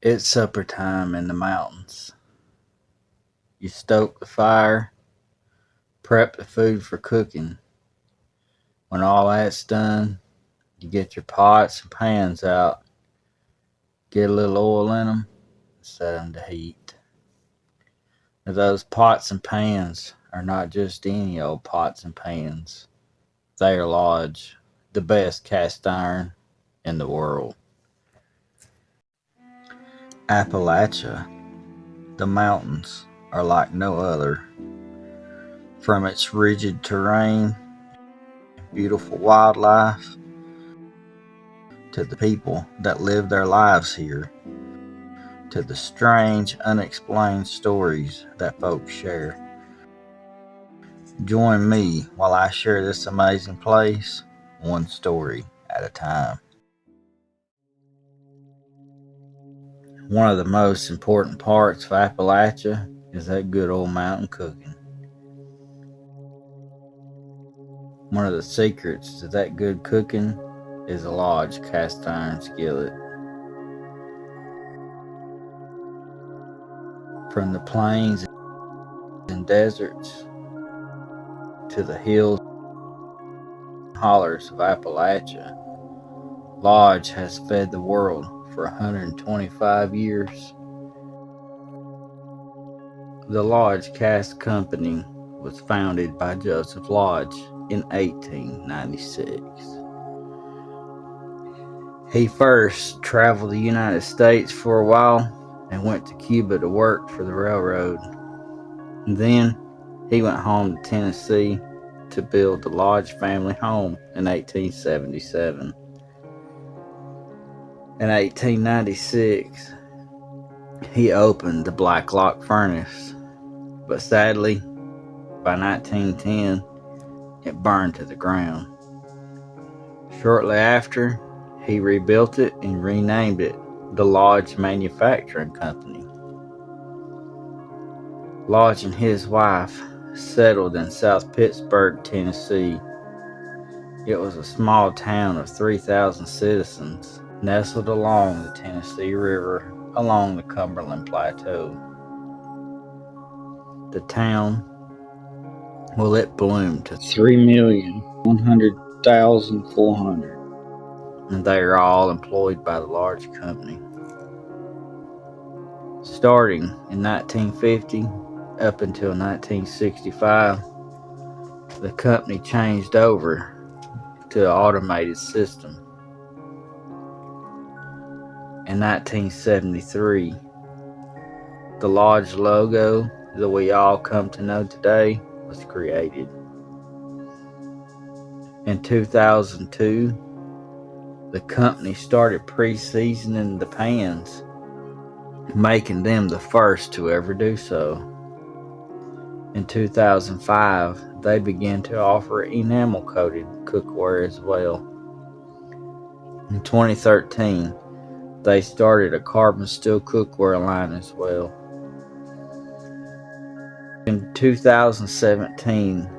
It's supper time in the mountains. You stoke the fire, prep the food for cooking. When all that's done, you get your pots and pans out, get a little oil in them, and set them to heat. Now, those pots and pans are not just any old pots and pans. They are Lodge, the best cast iron in the world. Appalachia, the mountains, are like no other. From its rigid terrain, beautiful wildlife, to the people that live their lives here, to the strange, unexplained stories that folks share. Join me while I share this amazing place, one story at a time. One of the most important parts of Appalachia is that good old mountain cooking. One of the secrets to that good cooking is a Lodge cast iron skillet. From the plains and deserts to the hills and hollers of Appalachia, Lodge has fed the world for 125 years. The Lodge Cast Company was founded by Joseph Lodge in 1896. He first traveled the United States for a while and went to Cuba to work for the railroad. And then he went home to Tennessee to build the Lodge family home in 1877. In 1896, he opened the Black Lock Furnace, but sadly, by 1910, it burned to the ground. Shortly after, he rebuilt it and renamed it the Lodge Manufacturing Company. Lodge and his wife settled in South Pittsburgh, Tennessee. It was a small town of 3,000 citizens nestled along the Tennessee River along the Cumberland Plateau. The town, well, it bloomed to 3,100,400, and they are all employed by the Lodge company. Starting in 1950 up until 1965, the company changed over to an automated system. In 1973, the Lodge logo that we all come to know today was created. In 2002, the company started pre-seasoning the pans, making them the first to ever do so. In 2005, they began to offer enamel-coated cookware as well. In 2013, they started a carbon steel cookware line as well. In 2017,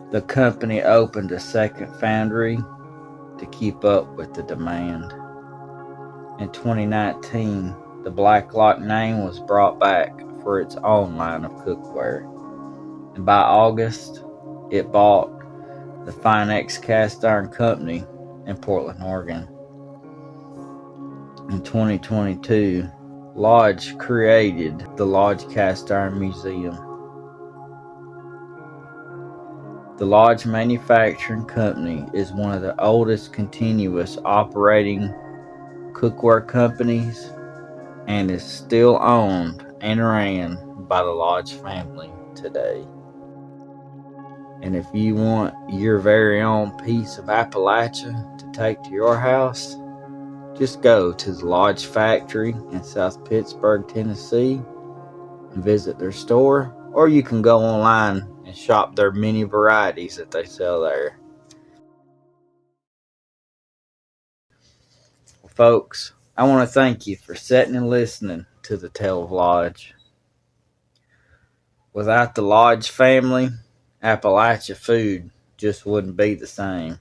the company opened a second foundry to keep up with the demand. In 2019, the Black Lock name was brought back for its own line of cookware. And by August, it bought the Finex Cast Iron Company in Portland, Oregon. In 2022, Lodge created the Lodge Cast Iron Museum. The Lodge Manufacturing Company is one of the oldest continuous operating cookware companies and is still owned and ran by the Lodge family today. And if you want your very own piece of Appalachia to take to your house, just go to the Lodge factory in South Pittsburgh, Tennessee, and visit their store, or you can go online and shop their many varieties that they sell there. Well, folks, I want to thank you for sitting and listening to the Tale of Lodge. Without the Lodge family, Appalachia food just wouldn't be the same.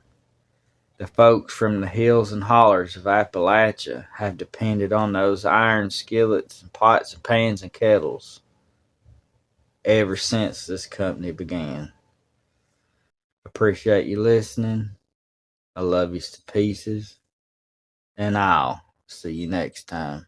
The folks from the hills and hollers of Appalachia have depended on those iron skillets and pots and pans and kettles ever since this company began. Appreciate you listening. I love you to pieces, and I'll see you next time.